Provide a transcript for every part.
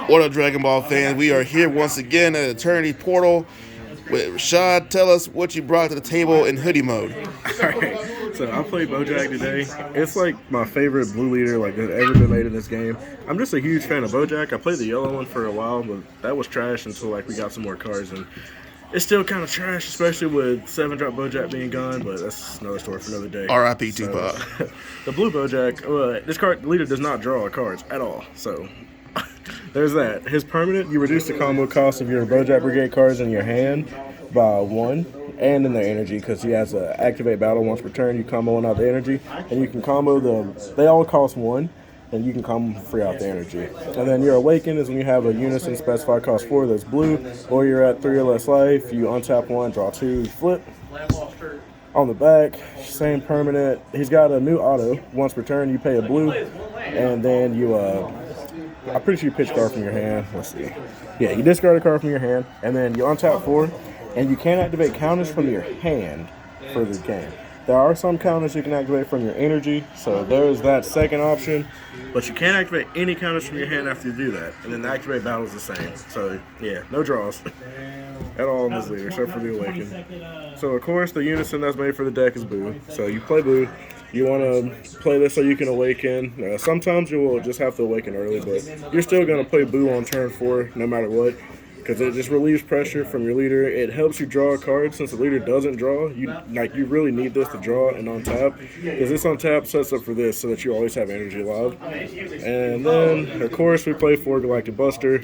What up, Dragon Ball fans? We are here once again at Eternity Portal with Rashad. Tell us what you brought to the table in hoodie mode. Alright, so I played Bojack today. It's like my favorite blue leader like that ever been made in this game. I'm just a huge fan of Bojack. I played the yellow one for a while, but that was trash until like we got some more cards, and it's still kind of trash, especially with 7-drop Bojack being gone. But that's another story for another day. R.I.P. So, Tupac. the blue Bojack, this card leader does not draw cards at all. So there's that. His permanent, you reduce the combo cost of your Bojack Brigade cards in your hand by 1, and in their energy, because he has a activate battle once per turn. You combo one out the energy, and you can combo they all cost 1, and you can combo free out the energy. And then your awaken is when you have a unison specified cost 4 that's blue, or you're at 3 or less life. You untap 1, draw 2, flip. On the back, same permanent. He's got a new auto. Once per turn, you pay a blue, and then you I'm pretty sure you pitch a card from your hand. Let's see. Yeah, you discard a card from your hand, and then you untap 4, and you can't activate counters from your hand for this game. There are some counters you can activate from your energy, so there's that second option. But you can't activate any counters from your hand after you do that. And then the activate battle is the same. So, yeah, no draws at all in this leader, except for the Awaken. So, of course, the unison that's made for the deck is Boo. So, you play Boo. You want to play this so you can awaken. Sometimes you will just have to awaken early, but you're still going to play Boo on turn 4 no matter what, because it just relieves pressure from your leader. It helps you draw a card since the leader doesn't draw. You really need this to draw and untap, because this untap sets up for this so that you always have energy alive. And then, of course, we play 4 Galactic Buster.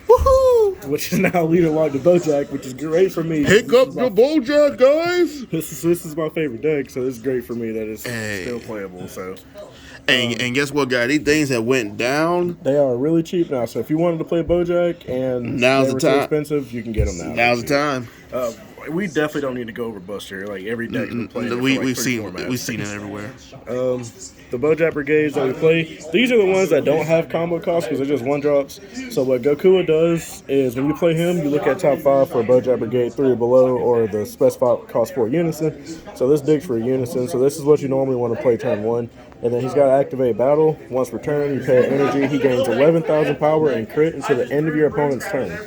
Woohoo! Which is now leader locked to Bojack, which is great for me. Pick up the Bojack, guys! This is my favorite deck, so this is great for me that it's still playable. So. And guess what, guys? These things have went down. They are really cheap now. So if you wanted to play Bojack and now's the time. Expensive, you can get them now. Now's the time. We definitely don't need to go over Buster. Like every deck we play. We've seen it everywhere. The Bojack Brigades that we play, these are the ones that don't have combo costs because they're just 1-drops. So what Goku does is when you play him, you look at top 5 for Bojack Brigade 3 or below, or the specified cost 4 unison. So this digs for a unison. So this is what you normally want to play turn 1. And then he's got to activate battle. Once per turn, you pay energy. He gains 11,000 power and crit until the end of your opponent's turn.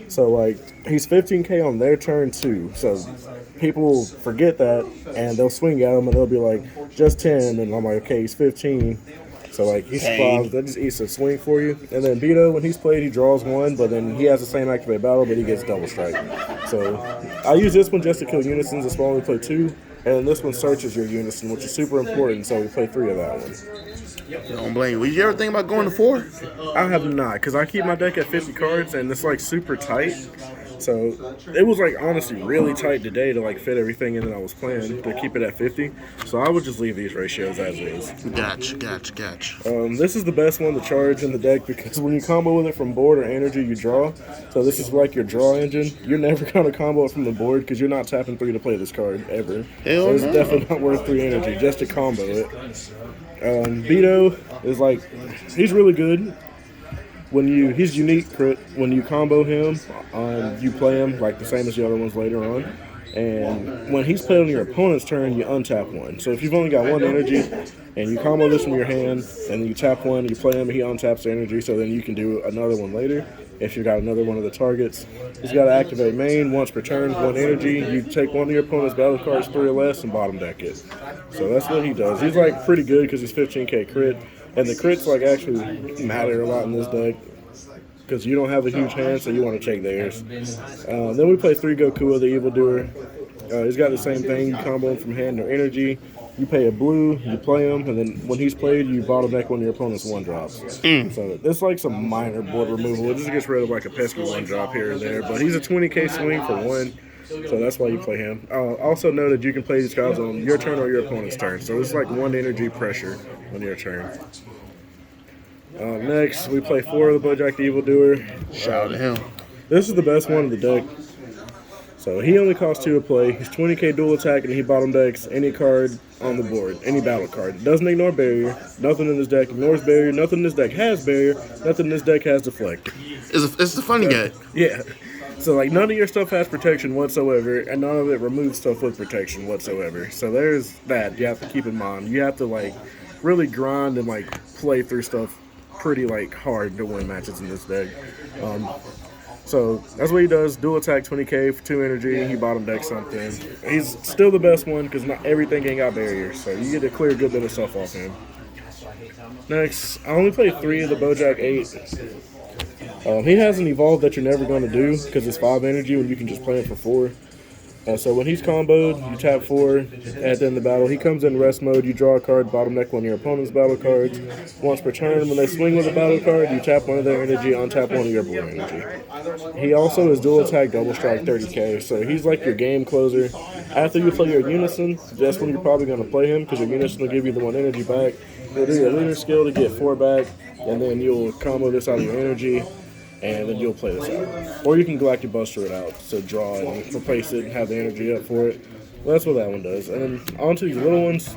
So, like, he's 15k on their turn, too. So, people forget that, and they'll swing at him, and they'll be like, just 10. And I'm like, okay, he's 15. So, like, he's 5. That just eats a swing for you. And then Beto, when he's played, he draws 1, but then he has the same activate battle, but he gets double strike. So, I use this one just to kill unisons. That's why we play 2. And this one searches your unison, which is super important, so we play 3 of that one. Don't blame you. Did you ever think about going to 4? I have not, because I keep my deck at 50 cards, and it's, like, super tight. So, it was, like, honestly really tight today to, like, fit everything in that I was playing to keep it at 50. So, I would just leave these ratios as is. Gotcha. This is the best one to charge in the deck, because when you combo with it from board or energy, you draw. So, this is like your draw engine. You're never going to combo it from the board, because you're not tapping 3 to play this card, ever. So, it's definitely not worth 3 energy just to combo it. Beto is, like, he's really good. He's unique crit. When you combo him, you play him like the same as the other ones later on. And when he's played on your opponent's turn, you untap 1. So if you've only got 1 energy, and you combo this from your hand, and you tap 1, you play him, he untaps the energy, so then you can do another one later. If you got another one of the targets, he's got to activate main once per turn, 1 energy. You take one of your opponent's battle cards, 3 or less, and bottom deck it. So that's what he does. He's like pretty good because he's 15k crit. And the crits like actually matter a lot in this deck because you don't have a huge hand, so you want to check theirs. Then we play 3 Goku, the Evildoer. He's got the same thing. You combo him from hand or energy. You pay a blue, you play him, and then when he's played, you bottom deck one of your opponent's 1-drops. So it's like some minor board removal. It just gets rid of like a pesky 1-drop here or there. But he's a 20k swing for 1. So that's why you play him. Also know that you can play these guys on your turn or your opponent's turn. So it's like 1 energy pressure on your turn. Next, we play 4 of the Bojack the Evildoer. Shout out to him. This is the best one of the deck. So he only costs 2 to play. He's 20k dual attack, and he bottom decks any card on the board, any battle card. Doesn't ignore barrier. Nothing in this deck ignores barrier. Nothing in this deck has barrier. Nothing in this deck has deflect. It's the funny guy. Yeah. So, like, none of your stuff has protection whatsoever, and none of it removes stuff with protection whatsoever. So there's that you have to keep in mind. You have to, like, really grind and, like, play through stuff pretty like hard to win matches in this deck. So that's what he does. Dual attack 20k for 2 energy. He bottom deck something. He's still the best one because not everything ain't got barriers. So you get to clear a good bit of stuff off him. Next, I only played 3 of the Bojack 8. He has an evolve that you're never going to do because it's 5 energy when you can just play him for 4. So when he's comboed, you tap 4 at the end of the battle. He comes in rest mode, you draw a card, bottom deck one of your opponent's battle cards. Once per turn, when they swing with a battle card, you tap one of their energy, untap one of your blue energy. He also is dual attack, double strike 30k, so he's like your game closer. After you play your Unison, that's when you're probably going to play him because your Unison will give you the 1 energy back. You'll do your leader skill to get 4 back, and then you'll combo this out of your energy. And then you'll play this out. Or you can Galactic Buster it out, so draw it and replace it and have the energy up for it. Well, that's what that one does. And then on to these little ones.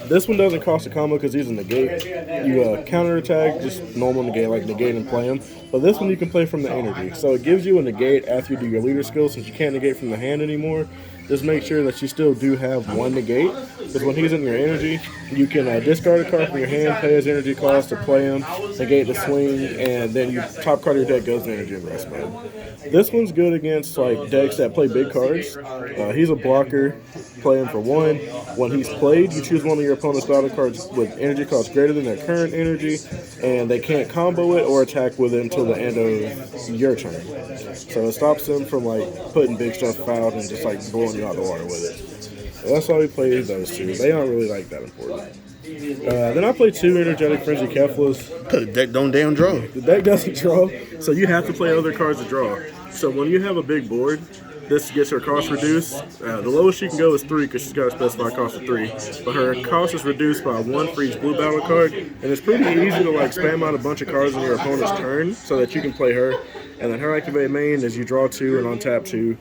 This one doesn't cost a combo because he's a negate. You counter attack, just normal negate, like negate and play him. But this one you can play from the energy. So it gives you a negate after you do your leader skill, since you can't negate from the hand anymore. Just make sure that you still do have 1 negate, because when he's in your energy, you can discard a card from your hand, pay his energy cost to play him, negate the swing, and then your top card of your deck goes to energy and rest mode. This one's good against like decks that play big cards. He's a blocker, play him for 1. When he's played, you choose one of your opponent's battle cards with energy cost greater than their current energy, and they can't combo it or attack with it until the end of your turn. So it stops them from like putting big stuff out and just like blowing you out the water with it. So that's why we play those 2. They aren't really like that important. Then I play 2 Energetic Frenzy Keflas. The deck don't damn draw. The deck doesn't draw, so you have to play other cards to draw. So when you have a big board, this gets her cost reduced. The lowest she can go is 3 because she's got a specified cost of 3. But her cost is reduced by 1 for each blue battle card. And it's pretty easy to like spam out a bunch of cards on your opponent's turn so that you can play her. And then her activate main is you draw 2 and untap 2.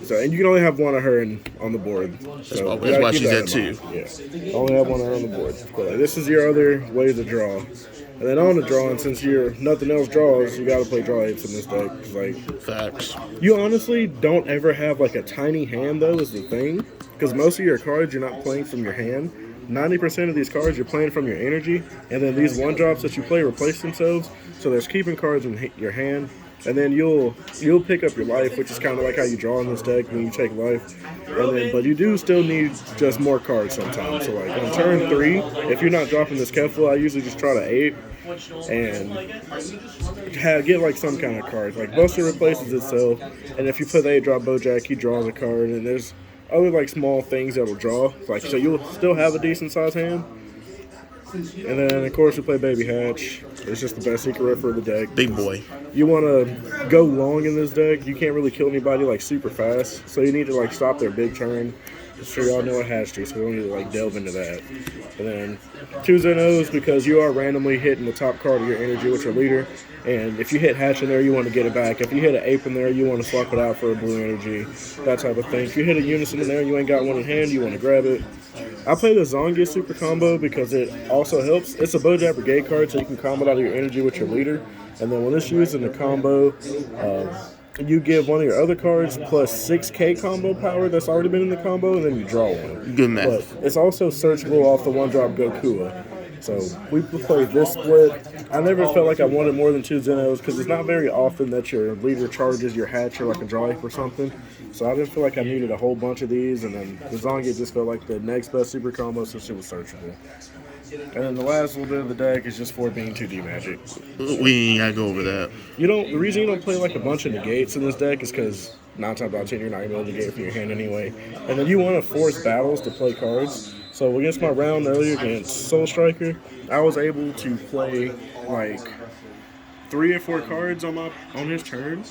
So, and you can only have 1 of her on the board. So that's why she's at 2. Yeah, only have 1 of her on the board. But like, this is your other way to draw. And then on the drawing, since you're nothing else draws, you gotta play draw 8s in this deck. Like, facts. You honestly don't ever have like a tiny hand though, is the thing. Because most of your cards you're not playing from your hand. 90% of these cards you're playing from your energy, and then these 1-drops that you play replace themselves. So there's keeping cards in your hand. And then you'll pick up your life, which is kind of like how you draw in this deck when you take life. And then, but you do still need just more cards sometimes. So like on turn 3, if you're not dropping this Kefla, I usually just try to 8 and get like some kind of cards. Like Buster replaces itself, and if you put the 8-drop Bojack, he draws a card. And there's other like small things that'll draw. Like so you'll still have a decent sized hand. And then, of course, we play Baby Hatch. It's just the best secret rare for the deck. Big boy. You want to go long in this deck. You can't really kill anybody, like, super fast. So you need to, like, stop their big turn. I'm sure y'all know what Hatch do, so we don't need to, like, delve into that. And then 2 Zenos because you are randomly hitting the top card of your energy with your leader. And if you hit Hatch in there, you want to get it back. If you hit an Ape in there, you want to swap it out for a blue energy. That type of thing. If you hit a Unison in there and you ain't got one in hand, you want to grab it. I play the Zongia Super Combo because it also helps. It's a Bojack Brigade card, so you can combo out of your energy with your leader. And then when it's used in the combo, you give one of your other cards plus 6k combo power that's already been in the combo, and then you draw one. Good math. But it's also searchable off the 1-drop Gokua. So we played this split. I never felt like I wanted more than 2 Zenos because it's not very often that your leader charges your Hatch or like a draw or something. So I didn't feel like I needed a whole bunch of these, and then the Zongia just felt like the next best super combo since it was searchable. And then the last little bit of the deck is just for being 2D Magic. We ain't gotta go over that. The reason you don't play like a bunch of negates in this deck is because 9 times out of 10 you're not going to be able to negate from your hand anyway. And then you want to force battles to play cards. So against my round earlier against Soul Striker, I was able to play like 3 or 4 cards on his turn,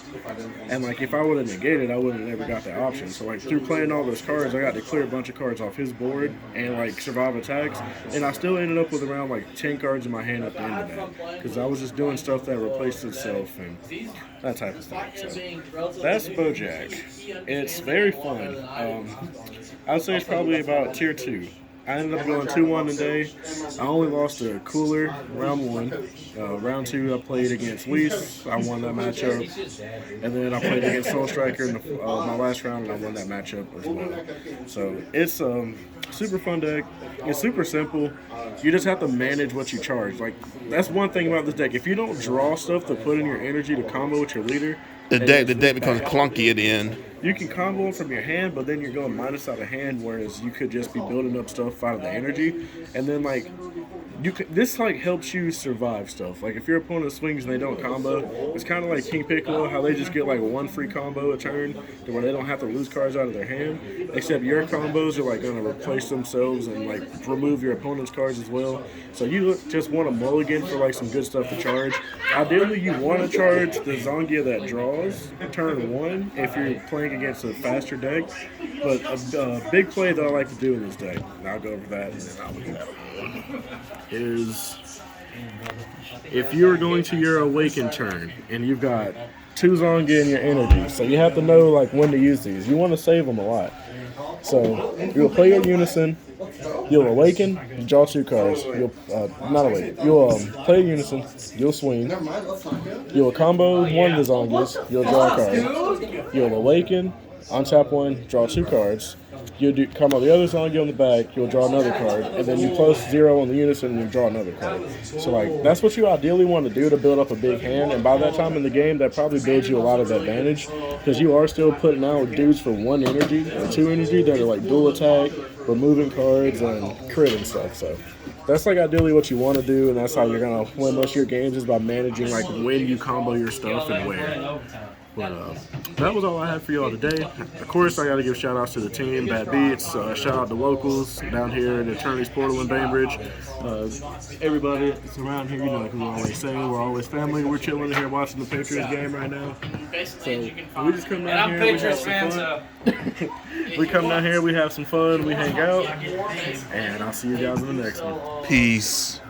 and like if I would have negated, I would have never got that option. So like through playing all those cards, I got to clear a bunch of cards off his board and like survive attacks, and I still ended up with around like 10 cards in my hand at the end of that because I was just doing stuff that replaced itself and that type of thing. So that's Bojack. It's very fun. I'd say it's probably about tier 2. I ended up going 2-1 today. I only lost to Cooler round 1. Round 2, I played against Weiss. I won that matchup. And then I played against Soul Striker in my last round, and I won that matchup as well. So it's super fun deck. It's super simple. You just have to manage what you charge. Like, that's one thing about this deck. If you don't draw stuff to put in your energy to combo with your leader, The deck becomes clunky at the end. you can combo them from your hand, but then you're going minus out of hand, whereas you could just be building up stuff out of the energy. And then, like, this, like, helps you survive stuff. Like, if your opponent swings and they don't combo, it's kind of like King Piccolo, how they just get, like, one free combo a turn to where they don't have to lose cards out of their hand. Except your combos are, like, going to replace themselves and, like, remove your opponent's cards as well. So you just want to mulligan for, like, some good stuff to charge. Ideally, you want to charge the Zongia that draws turn 1 if you're playing against a faster deck. But a big play that I like to do in this deck, and I'll go over that and then I'll do that one, is if you're going to your Awaken turn and you've got 2 Zongia in your energy, so you have to know, like, when to use these. You want to save them a lot. So you'll play your Unison, you'll Awaken, you draw 2 cards. You'll not Awaken. You'll play a Unison, you'll swing, you'll combo one of the Zongias, you'll draw a card. You'll Awaken, untap 1, draw 2 cards. You'll do combo the other Zongia on the back, you'll draw another card, and then you plus 0 on the Unison and you draw another card. So, like, that's what you ideally want to do to build up a big hand, and by that time in the game, that probably builds you a lot of advantage, because you are still putting out dudes for 1 energy or 2 energy that are, like, dual attack, removing cards, and crit and stuff. So that's, like, ideally what you want to do, and that's how you're going to win most of your games, is by managing, like, when you combo your stuff and where. But that was all I had for y'all today. Of course, I got to give shout outs to the team, Bad Beats. Shout out to locals down here at the Attorney's Portal in Bainbridge. Everybody that's around here, you know, like we always say, we're always family. We're chilling here watching the Patriots game right now. So we just come down here, we have some fun. We come down here, we have some fun, we hang out, and I'll see you guys in the next one. Peace.